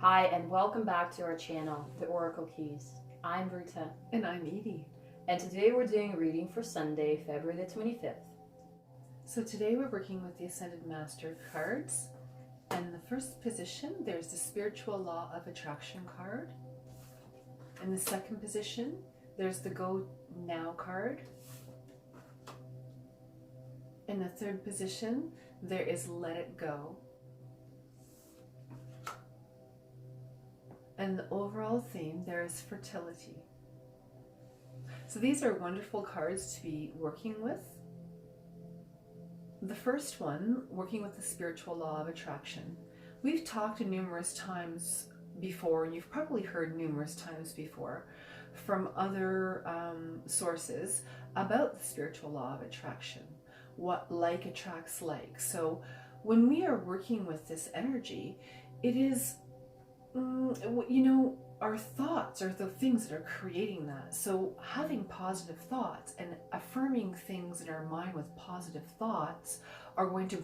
Hi, and welcome back to our channel, The Oracle Keys. I'm Ruta. And I'm Edie. And today we're doing a reading for Sunday, February the 25th. So today we're working with the Ascended Master cards. And in the first position, there's the Spiritual Law of Attraction card. In the second position, there's the Go Now card. In the third position, there is Let It Go. And the overall theme, there is fertility. So these are wonderful cards to be working with. The first one, working with the spiritual law of attraction. We've talked numerous times before, and you've probably heard numerous times before from other sources about the spiritual law of attraction, what like attracts like. So when we are working with this energy, it is our thoughts are the things that are creating that. So having positive thoughts and affirming things in our mind with positive thoughts are going to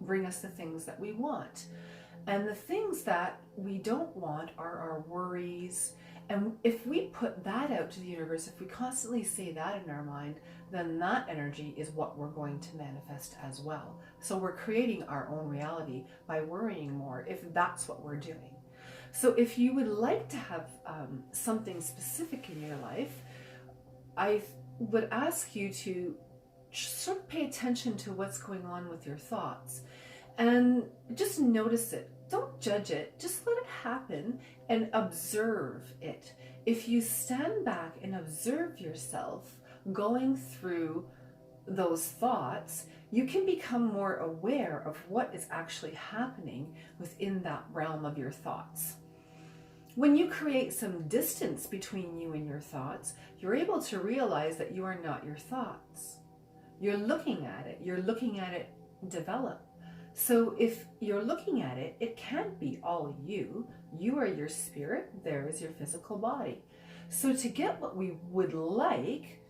bring us the things that we want. And the things that we don't want are our worries. And if we put that out to the universe, if we constantly say that in our mind, then that energy is what we're going to manifest as well. So we're creating our own reality by worrying more, if that's what we're doing. So if you would like to have something specific in your life, I would ask you to sort of pay attention to what's going on with your thoughts and just notice it. Don't judge it. Just let it happen and observe it. If you stand back and observe yourself going through those thoughts, you can become more aware of what is actually happening within that realm of your thoughts. When you create some distance between you and your thoughts, you're able to realize that you are not your thoughts. You're looking at it develop. So if you're looking at it, it can't be all you. You are your spirit, there is your physical body. So to get what we would like,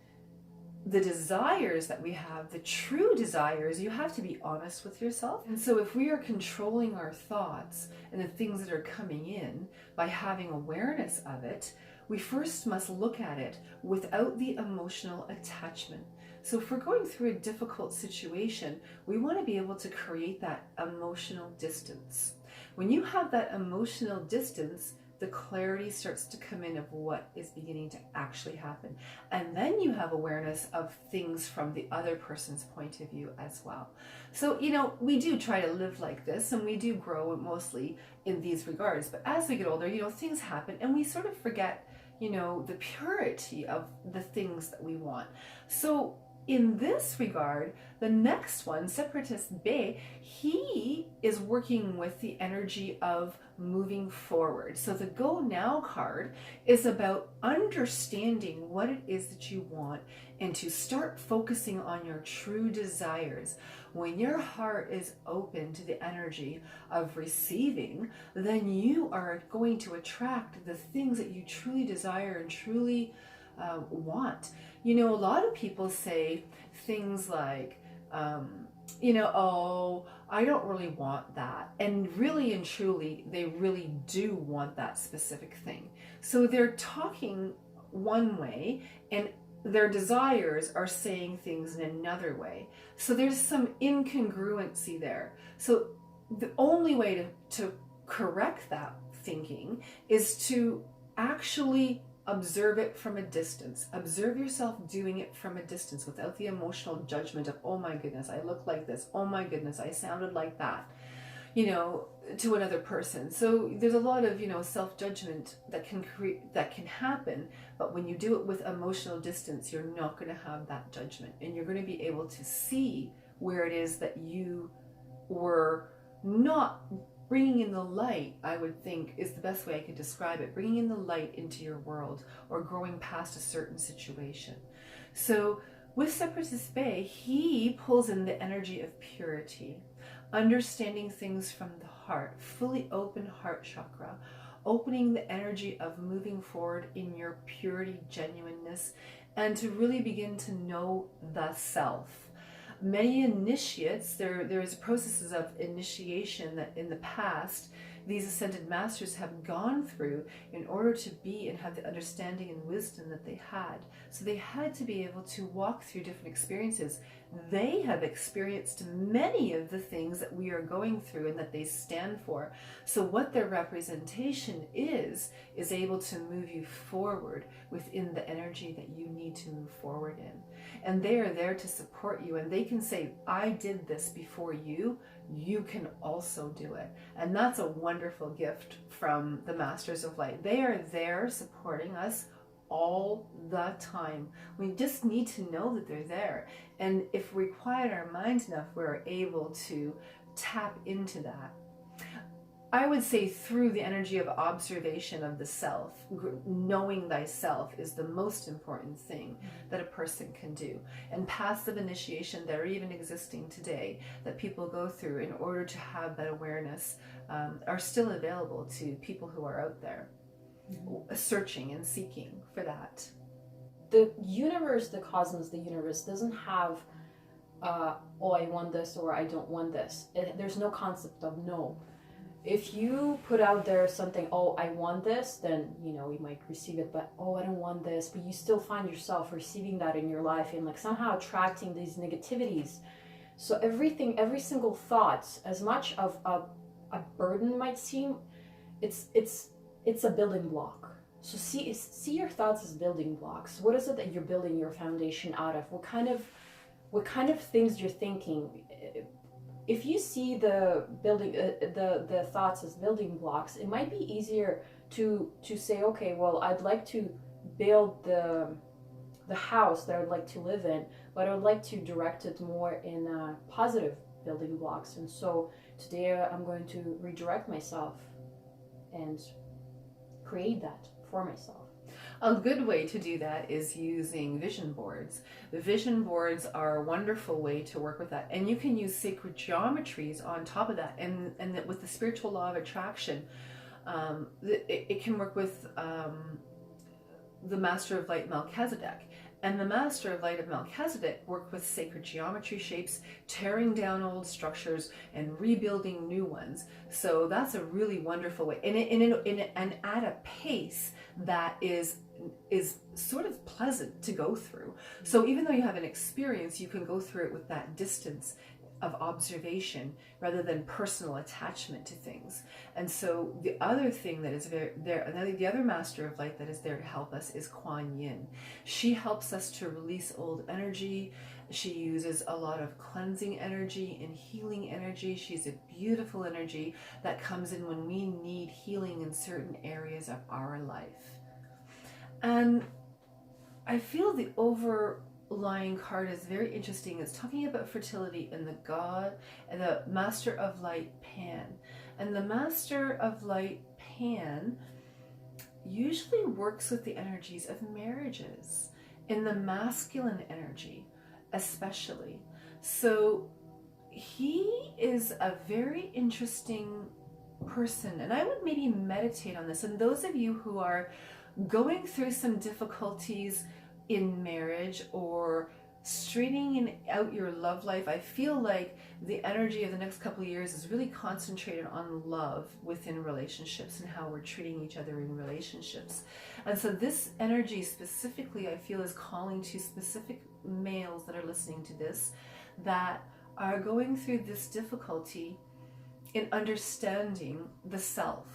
the desires that we have, the true desires, you have to be honest with yourself. And so if we are controlling our thoughts and the things that are coming in by having awareness of it, we first must look at it without the emotional attachment. So if we're going through a difficult situation, we want to be able to create that emotional distance. When you have that emotional distance, the clarity starts to come in of what is beginning to actually happen. And then you have awareness of things from the other person's point of view as well. So, we do try to live like this, and we do grow mostly in these regards. But as we get older, things happen, and we sort of forget, the purity of the things that we want. So in this regard, the next one, Separatist Bay, he is working with the energy of moving forward. So the Go Now card is about understanding what it is that you want and to start focusing on your true desires. When your heart is open to the energy of receiving, then you are going to attract the things that you truly desire and truly want. A lot of people say things like, oh, I don't really want that. And really and truly, they really do want that specific thing. So they're talking one way and their desires are saying things in another way. So there's some incongruency there. So the only way to correct that thinking is to actually observe it from a distance. Observe yourself doing it from a distance without the emotional judgment of, oh my goodness, I look like this. Oh my goodness, I sounded like that, to another person. So there's a lot of, self-judgment that can happen. But when you do it with emotional distance, you're not going to have that judgment, and you're going to be able to see where it is that you were not bringing in the light, I would think, is the best way I could describe it. Bringing in the light into your world or growing past a certain situation. So with Separatist Bay, he pulls in the energy of purity, understanding things from the heart, fully open heart chakra, opening the energy of moving forward in your purity, genuineness, and to really begin to know the self. Many initiates, there's processes of initiation that in the past these ascended masters have gone through in order to be and have the understanding and wisdom that they had. So they had to be able to walk through different experiences. They have experienced many of the things that we are going through and that they stand for. So what their representation is able to move you forward within the energy that you need to move forward in. And they are there to support you, and they can say, I did this before you can also do it. And that's a wonderful gift from the Masters of Light. They are there supporting us all the time. We just need to know that they're there. And if we quiet our minds enough, we're able to tap into that. I would say through the energy of observation of the self, knowing thyself is the most important thing that a person can do. And passive initiation that are even existing today that people go through in order to have that awareness are still available to people who are out there searching and seeking for that. The universe, the cosmos, the universe doesn't have, oh, I want this or I don't want this. There's no concept of no. If you put out there something, oh, I want this, then, you know, you might receive it, but, oh, I don't want this, but you still find yourself receiving that in your life and like somehow attracting these negativities. So everything, every single thought, as much of a burden might seem, it's a building block. So see your thoughts as building blocks. What is it that you're building your foundation out of? What kind of things you're thinking? If you see the building, the thoughts as building blocks, it might be easier to say, okay, well, I'd like to build the house that I'd like to live in, but I would like to direct it more in positive building blocks. And so today I'm going to redirect myself and create that for myself. A good way to do that is using vision boards. The vision boards are a wonderful way to work with that. And you can use sacred geometries on top of that. And that with the spiritual law of attraction, it can work with the Master of Light Melchizedek. And the Master of Light of Melchizedek worked with sacred geometry shapes, tearing down old structures and rebuilding new ones. So that's a really wonderful way. And at a pace that is sort of pleasant to go through. So even though you have an experience, you can go through it with that distance of observation rather than personal attachment to things. And so the other thing that is the other Master of Light that is there to help us is Kuan Yin. She helps us to release old energy. She uses a lot of cleansing energy and healing energy. She's a beautiful energy that comes in when we need healing in certain areas of our life. And I feel the overlying card is very interesting. It's talking about fertility and the God and the Master of Light Pan. And the Master of Light Pan usually works with the energies of marriages, in the masculine energy especially. So he is a very interesting person, and I would maybe meditate on this. And those of you who are going through some difficulties in marriage or straightening out your love life, I feel like the energy of the next couple of years is really concentrated on love within relationships and how we're treating each other in relationships. And so this energy specifically, I feel, is calling to specific males that are listening to this, that are going through this difficulty in understanding the self.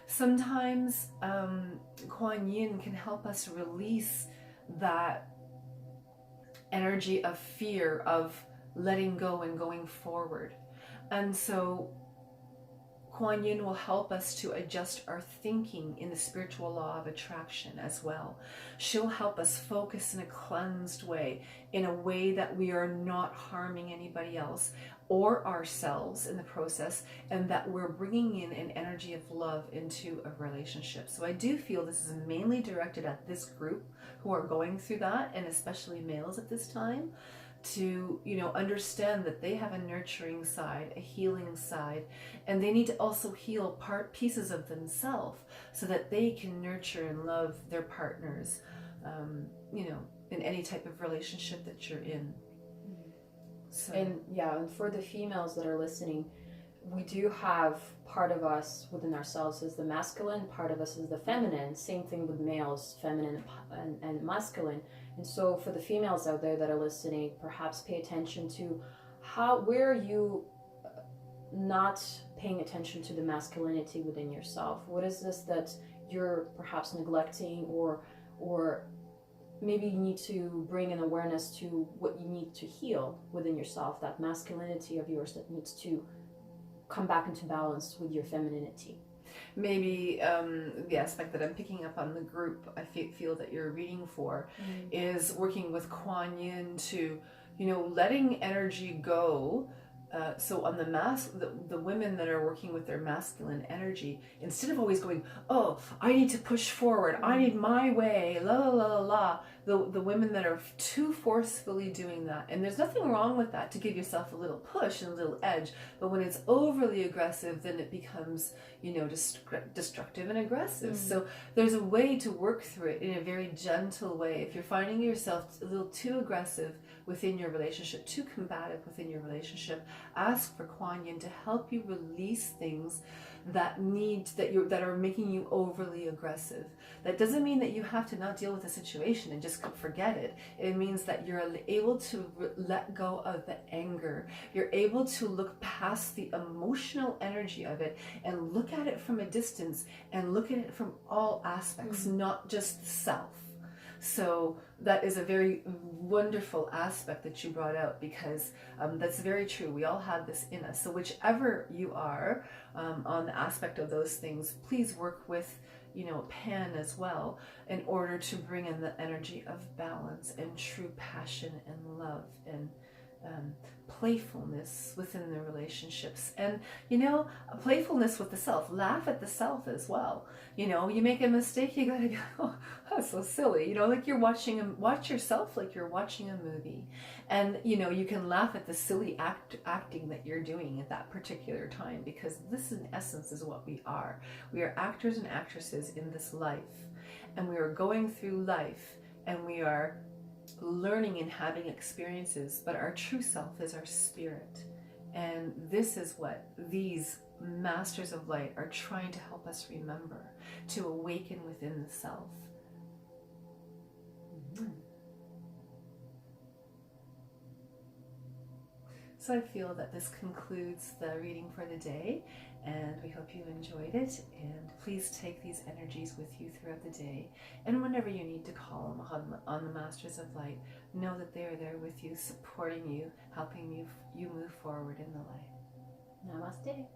Sometimes Kuan Yin can help us release that energy of fear, of letting go and going forward. And so Kuan Yin will help us to adjust our thinking in the spiritual law of attraction as well. She'll help us focus in a cleansed way, in a way that we are not harming anybody else or ourselves in the process, and that we're bringing in an energy of love into a relationship. So I do feel this is mainly directed at this group who are going through that, and especially males at this time, to, you know, understand that they have a nurturing side, a healing side, and they need to also heal pieces of themselves so that they can nurture and love their partners, you know, in any type of relationship that you're in. So. And yeah, and for the females that are listening, we do have part of us within ourselves is the masculine, part of us is the feminine. Same thing with males, feminine and masculine. And so for the females out there that are listening, perhaps pay attention to where are you not paying attention to the masculinity within yourself? What is this that you're perhaps neglecting, or maybe you need to bring an awareness to what you need to heal within yourself, that masculinity of yours that needs to come back into balance with your femininity. Maybe the aspect that I'm picking up on the group I feel that you're reading for is working with Kuan Yin to, letting energy go. So on the women that are working with their masculine energy, instead of always going, oh, I need to push forward, I need my way, la la la la, the women that are too forcefully doing that, and there's nothing wrong with that, to give yourself a little push and a little edge, but when it's overly aggressive, then it becomes, destructive and aggressive. So there's a way to work through it in a very gentle way. If you're finding yourself a little too aggressive within your relationship, too combative within your relationship, ask for Kuan Yin to help you release things that are making you overly aggressive. That doesn't mean that you have to not deal with the situation and just forget it. It means that you're able to let go of the anger. You're able to look past the emotional energy of it and look at it from a distance and look at it from all aspects, not just the self. So that is a very wonderful aspect that you brought out, because that's very true. We all have this in us. So whichever you are on the aspect of those things, please work with Pan as well, in order to bring in the energy of balance and true passion and love and playfulness within the relationships, and playfulness with the self. Laugh at the self as well. You make a mistake, you gotta go, oh, that's so silly. Like you're watch yourself like you're watching a movie, and you can laugh at the silly acting that you're doing at that particular time, because this in essence is what we are. We are actors and actresses in this life, and we are going through life, and we are learning and having experiences, but our true self is our spirit. And this is what these masters of light are trying to help us remember, to awaken within the self. So I feel that this concludes the reading for the day, and we hope you enjoyed it. And please take these energies with you throughout the day, and whenever you need to call them on the Masters of Light, know that they are there with you, supporting you, helping you move forward in the light. Namaste.